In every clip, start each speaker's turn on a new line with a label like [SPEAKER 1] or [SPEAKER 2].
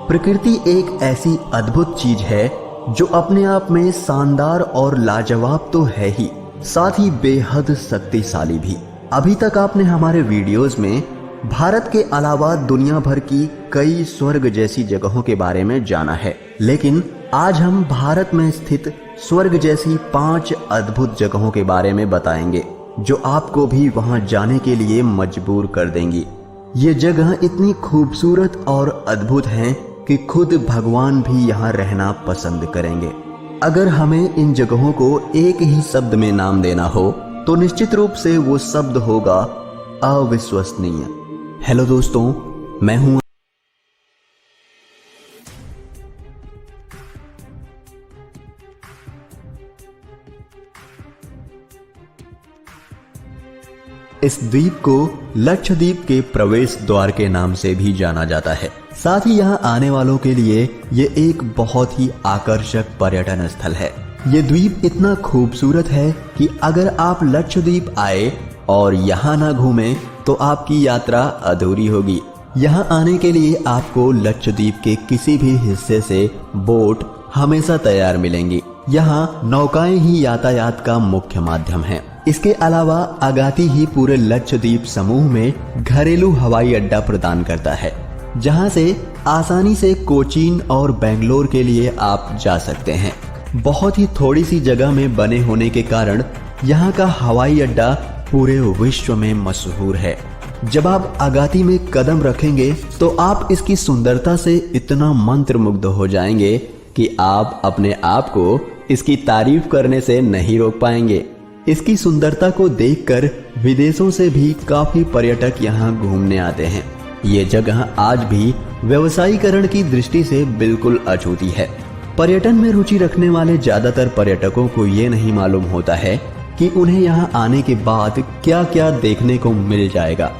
[SPEAKER 1] प्रकृति एक ऐसी अद्भुत चीज है जो अपने आप में शानदार और लाजवाब तो है ही, साथ ही बेहद शक्तिशाली भी। अभी तक आपने हमारे वीडियोस में भारत के अलावा दुनिया भर की कई स्वर्ग जैसी जगहों के बारे में जाना है, लेकिन आज हम भारत में स्थित स्वर्ग जैसी 5 अद्भुत जगहों के बारे में बताएंगे जो आपको भी वहां जाने के लिए मजबूर कर देंगी। ये जगह इतनी खूबसूरत और अद्भुत हैं कि खुद भगवान भी यहाँ रहना पसंद करेंगे। अगर हमें इन जगहों को एक ही शब्द में नाम देना हो तो निश्चित रूप से वो शब्द होगा अविश्वसनीय। हेलो दोस्तों, मैं हूं इस द्वीप को लक्षद्वीप के प्रवेश द्वार के नाम से भी जाना जाता है। साथ ही यहाँ आने वालों के लिए ये एक बहुत ही आकर्षक पर्यटन स्थल है। ये द्वीप इतना खूबसूरत है कि अगर आप लक्षद्वीप आए और यहाँ ना घूमें तो आपकी यात्रा अधूरी होगी। यहाँ आने के लिए आपको लक्षद्वीप के किसी भी हिस्से से बोट हमेशा तैयार मिलेंगी। यहाँ नौकाएं ही यातायात का मुख्य माध्यम है। इसके अलावा अगाती ही पूरे लक्षद्वीप समूह में घरेलू हवाई अड्डा प्रदान करता है, जहां से आसानी से कोचीन और बेंगलोर के लिए आप जा सकते हैं। बहुत ही थोड़ी सी जगह में बने होने के कारण यहाँ का हवाई अड्डा पूरे विश्व में मशहूर है। जब आप अगाती में कदम रखेंगे तो आप इसकी सुंदरता से इतना मंत्रमुग्ध हो जाएंगे कि आप अपने आप को इसकी तारीफ करने से नहीं रोक पाएंगे। इसकी सुंदरता को देखकर विदेशों से भी काफी पर्यटक यहाँ घूमने आते हैं। ये जगह आज भी व्यवसायीकरण की दृष्टि से बिल्कुल अछूती है। पर्यटन में रुचि रखने वाले ज्यादातर पर्यटकों को ये नहीं मालूम होता है कि उन्हें यहाँ आने के बाद क्या क्या देखने को मिल जाएगा।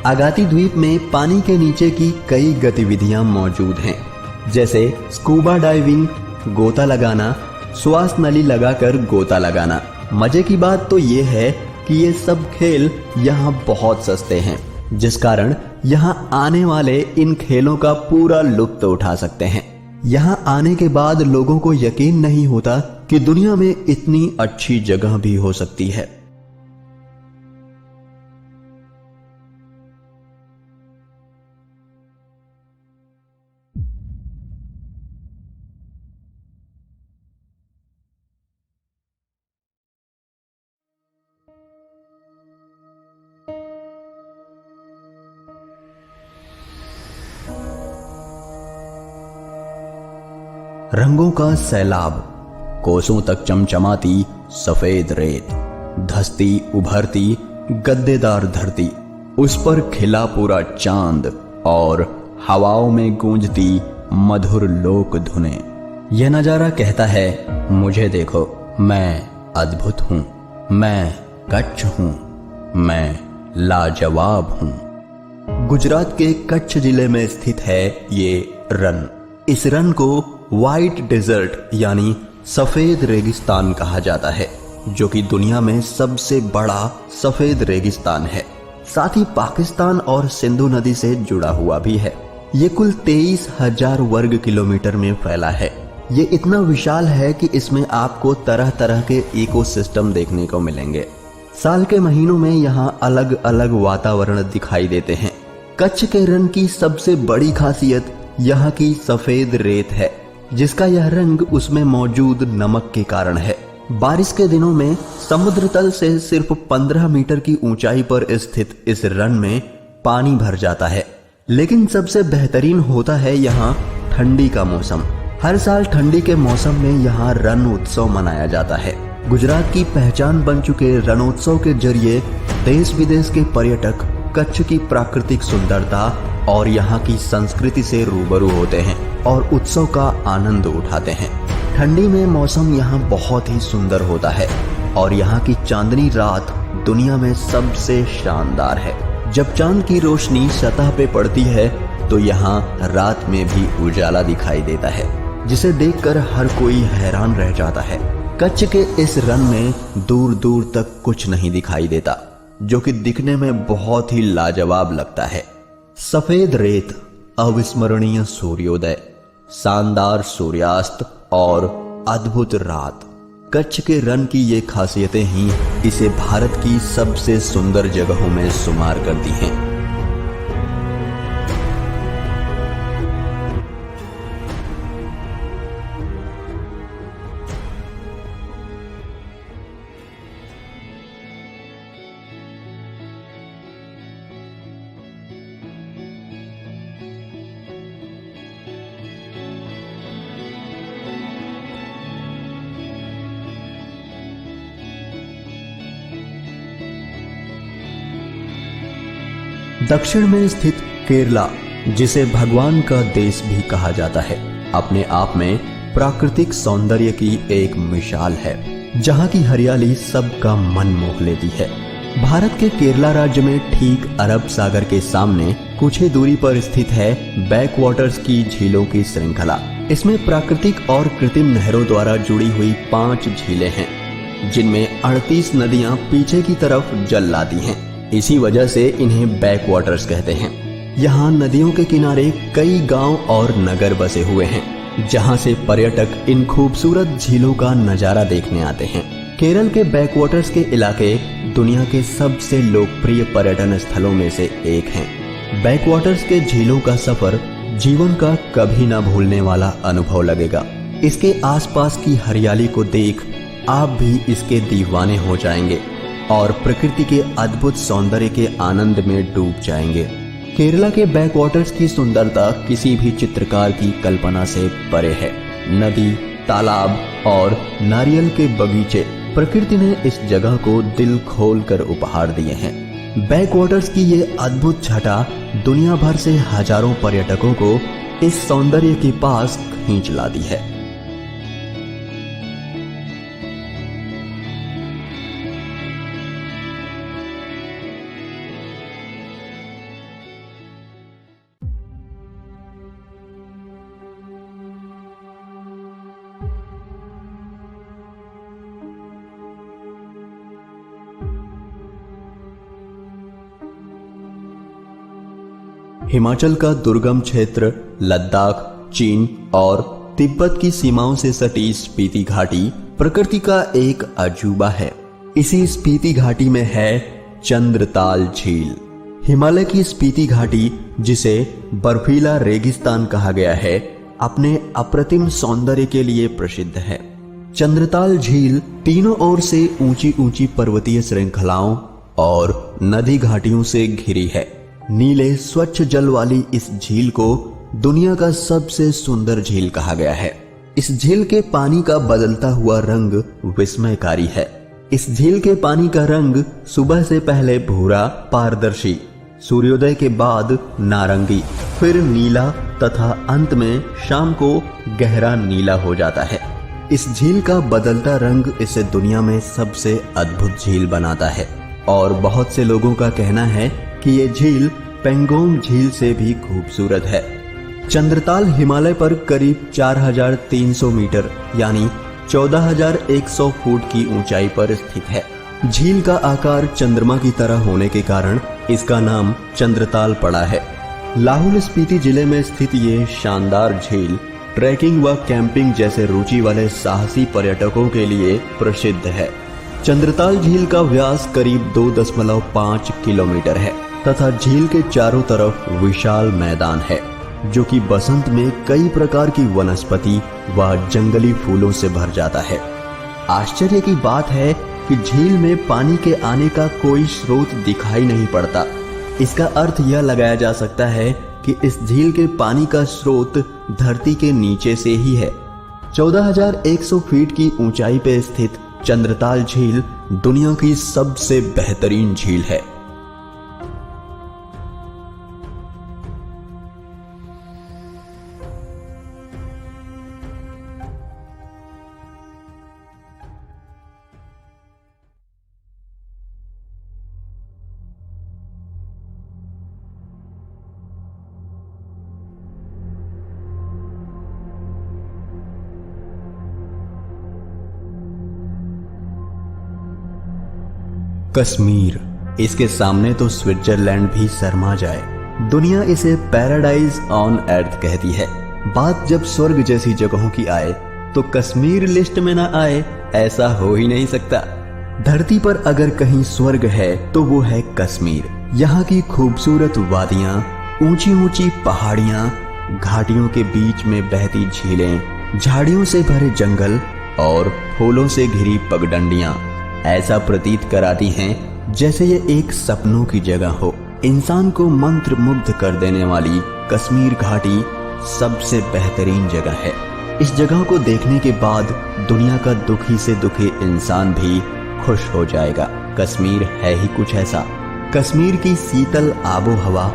[SPEAKER 1] अगाती द्वीप में पानी के नीचे की कई गतिविधियां मौजूद हैं, जैसे स्कूबा डाइविंग, गोता लगाना, श्वास नली लगाकर गोता लगाना। मजे की बात तो ये है कि ये सब खेल यहाँ बहुत सस्ते हैं, जिस कारण यहाँ आने वाले इन खेलों का पूरा लुत्फ उठा सकते हैं। यहाँ आने के बाद लोगों को यकीन नहीं होता कि दुनिया में इतनी अच्छी जगह भी हो सकती है। रंगों का सैलाब, कोसों तक चमचमाती सफेद रेत, धसती उभरती गद्देदार धरती, उस पर खिला पूरा चांद और हवाओं में गूंजती मधुर लोक धुनें। यह नजारा कहता है, मुझे देखो, मैं अद्भुत हूं, मैं कच्छ हूं, मैं लाजवाब हूं। गुजरात के कच्छ जिले में स्थित है ये रन। इस रन को व्हाइट डेजर्ट यानी सफेद रेगिस्तान कहा जाता है, जो कि दुनिया में सबसे बड़ा सफेद रेगिस्तान है। साथ ही पाकिस्तान और सिंधु नदी से जुड़ा हुआ भी है। ये कुल 23,000 वर्ग किलोमीटर में फैला है। ये इतना विशाल है कि इसमें आपको तरह तरह के इकोसिस्टम देखने को मिलेंगे। साल के महीनों में यहाँ अलग अलग वातावरण दिखाई देते हैं। कच्छ के रन की सबसे बड़ी खासियत यहाँ की सफेद रेत है, जिसका यह रंग उसमें मौजूद नमक के कारण है। बारिश के दिनों में समुद्र तल से सिर्फ 15 मीटर की ऊंचाई पर स्थित इस रन में पानी भर जाता है। लेकिन सबसे बेहतरीन होता है यहाँ ठंडी का मौसम। हर साल ठंडी के मौसम में यहाँ रण उत्सव मनाया जाता है। गुजरात की पहचान बन चुके रणोत्सव के जरिए देश विदेश के पर्यटक कच्छ की प्राकृतिक सुंदरता और यहाँ की संस्कृति से रूबरू होते हैं और उत्सव का आनंद उठाते हैं। ठंडी में मौसम यहाँ बहुत ही सुंदर होता है और यहाँ की चांदनी रात दुनिया में सबसे शानदार है। जब चांद की रोशनी सतह पे पड़ती है तो यहाँ रात में भी उजाला दिखाई देता है, जिसे देखकर हर कोई हैरान रह जाता है। कच्छ के इस रन में दूर दूर तक कुछ नहीं दिखाई देता, जो कि दिखने में बहुत ही लाजवाब लगता है। सफेद रेत, अविस्मरणीय सूर्योदय शानदार सूर्यास्त और अद्भुत रात। कच्छ के रण की ये खासियतें ही इसे भारत की सबसे सुंदर जगहों में शुमार करती हैं। दक्षिण में स्थित केरला, जिसे भगवान का देश भी कहा जाता है, अपने आप में प्राकृतिक सौंदर्य की एक मिसाल है, जहां की हरियाली सबका मन मोह लेती है। भारत के केरला राज्य में ठीक अरब सागर के सामने कुछ ही दूरी पर स्थित है बैकवाटर्स की झीलों की श्रृंखला। इसमें प्राकृतिक और कृत्रिम नहरों द्वारा जुड़ी हुई 5 झीलें हैं, जिनमें 38 नदियां पीछे की तरफ जल लाती हैं। इसी वजह से इन्हें बैकवाटर्स कहते हैं। यहाँ नदियों के किनारे कई गांव और नगर बसे हुए हैं, जहां से पर्यटक इन खूबसूरत झीलों का नजारा देखने आते हैं। केरल के बैकवाटर्स के इलाके दुनिया के सबसे लोकप्रिय पर्यटन स्थलों में से एक हैं। बैकवाटर्स के झीलों का सफर जीवन का कभी ना भूलने वाला अनुभव लगेगा। इसके आसपास की हरियाली को देख आप भी इसके दीवाने हो जाएंगे और प्रकृति के अद्भुत सौंदर्य के आनंद में डूब जाएंगे। केरला के बैकवाटर्स की सुंदरता किसी भी चित्रकार की कल्पना से परे है। नदी, तालाब और नारियल के बगीचे, प्रकृति ने इस जगह को दिल खोल कर उपहार दिए हैं। बैकवाटर्स की ये अद्भुत छटा दुनिया भर से हजारों पर्यटकों को इस सौंदर्य के पास खींच लाती है। हिमाचल का दुर्गम क्षेत्र लद्दाख, चीन और तिब्बत की सीमाओं से सटी स्पीति घाटी प्रकृति का एक अजूबा है। इसी स्पीति घाटी में है चंद्रताल झील। हिमालय की स्पीति घाटी, जिसे बर्फीला रेगिस्तान कहा गया है, अपने अप्रतिम सौंदर्य के लिए प्रसिद्ध है। चंद्रताल झील तीनों ओर से ऊंची ऊंची पर्वतीय श्रृंखलाओं और नदी घाटियों से घिरी है। नीले स्वच्छ जल वाली इस झील को दुनिया का सबसे सुंदर झील कहा गया है। इस झील के पानी का बदलता हुआ रंग विस्मयकारी है। इस झील के पानी का रंग सुबह से पहले भूरा पारदर्शी, सूर्योदय के बाद नारंगी, फिर नीला तथा अंत में शाम को गहरा नीला हो जाता है। इस झील का बदलता रंग इसे दुनिया में सबसे अद्भुत झील बनाता है और बहुत से लोगों का कहना है कि ये झील पेंगोंग झील से भी खूबसूरत है। चंद्रताल हिमालय पर करीब 4300 मीटर यानी 14100 फुट की ऊंचाई पर स्थित है। झील का आकार चंद्रमा की तरह होने के कारण इसका नाम चंद्रताल पड़ा है। लाहौल स्पीति जिले में स्थित ये शानदार झील ट्रैकिंग व कैंपिंग जैसे रुचि वाले साहसी पर्यटकों के लिए प्रसिद्ध है। चंद्रताल झील का व्यास करीब 2.5 किलोमीटर है तथा झील के चारों तरफ विशाल मैदान है, जो कि बसंत में कई प्रकार की वनस्पति व जंगली फूलों से भर जाता है। आश्चर्य की बात है कि झील में पानी के आने का कोई स्रोत दिखाई नहीं पड़ता। इसका अर्थ यह लगाया जा सकता है कि इस झील के पानी का स्रोत धरती के नीचे से ही है। 14,100 फीट की ऊंचाई पर स्थित चंद्रताल झील दुनिया की सबसे बेहतरीन झील है। कश्मीर, इसके सामने तो स्विट्जरलैंड भी शर्मा जाए। दुनिया इसे पैराडाइज ऑन अर्थ कहती है। बात जब स्वर्ग जैसी जगहों की आए तो कश्मीर लिस्ट में ना आए, ऐसा हो ही नहीं सकता। धरती पर अगर कहीं स्वर्ग है तो वो है कश्मीर। यहाँ की खूबसूरत वादियां, ऊंची ऊंची पहाड़ियां, घाटियों के बीच में बहती झीलें, झाड़ियों से भरे जंगल और फूलों से घिरी पगडंडियां ऐसा प्रतीत कराती हैं जैसे ये एक सपनों की जगह हो। इंसान को मंत्र मुग्ध कर देने वाली कश्मीर घाटी सबसे बेहतरीन जगह है। इस जगह को देखने के बाद दुनिया का दुखी से दुखी इंसान भी खुश हो जाएगा। कश्मीर है ही कुछ ऐसा। कश्मीर की शीतल आबो हवा,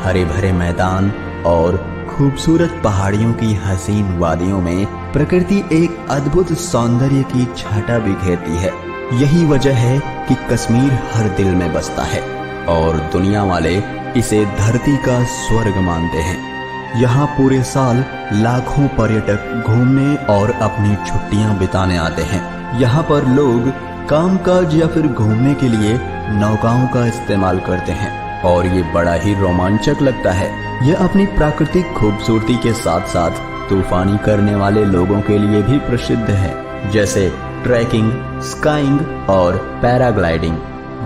[SPEAKER 1] हरे भरे मैदान और खूबसूरत पहाड़ियों की हसीन वादियों में प्रकृति एक अद्भुत सौंदर्य की छटा बिखेरती है। यही वजह है कि कश्मीर हर दिल में बसता है और दुनिया वाले इसे धरती का स्वर्ग मानते हैं। यहाँ पूरे साल लाखों पर्यटक घूमने और अपनी छुट्टियां बिताने आते हैं। यहाँ पर लोग कामकाज या फिर घूमने के लिए नौकाओं का इस्तेमाल करते हैं और ये बड़ा ही रोमांचक लगता है। यह अपनी प्राकृतिक खूबसूरती के साथ साथ तूफानी करने वाले लोगों के लिए भी प्रसिद्ध है, जैसे ट्रैकिंग, स्काइंग और पैराग्लाइडिंग।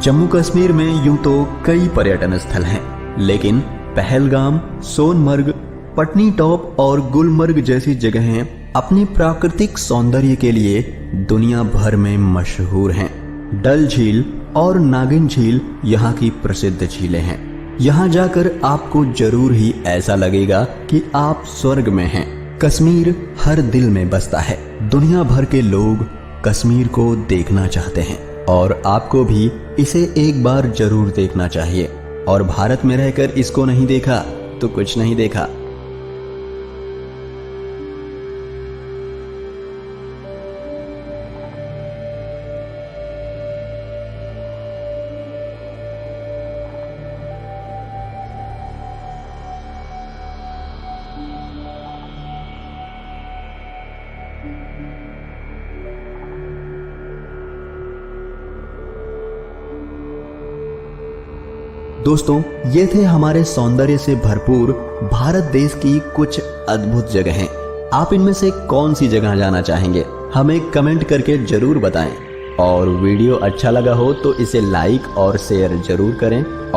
[SPEAKER 1] जम्मू कश्मीर में यूं तो कई पर्यटन स्थल हैं, लेकिन पहलगाम, सोनमर्ग, पटनी टॉप और गुलमर्ग जैसी जगहें अपनी प्राकृतिक सौंदर्य के लिए दुनिया भर में मशहूर हैं। डल झील और नागिन झील यहाँ की प्रसिद्ध झीलें हैं। यहाँ जाकर आपको जरूर ही ऐसा लगेगा कि आप स्वर्ग में हैं। कश्मीर हर दिल में बसता है। दुनिया भर के लोग कश्मीर को देखना चाहते हैं और आपको भी इसे एक बार जरूर देखना चाहिए। और भारत में रहकर इसको नहीं देखा तो कुछ नहीं देखा। दोस्तों, ये थे हमारे सौंदर्य से भरपूर भारत देश की कुछ अद्भुत जगहें। आप इनमें से कौन सी जगह जाना चाहेंगे, हमें कमेंट करके जरूर बताएं। और वीडियो अच्छा लगा हो तो इसे लाइक और शेयर जरूर करें।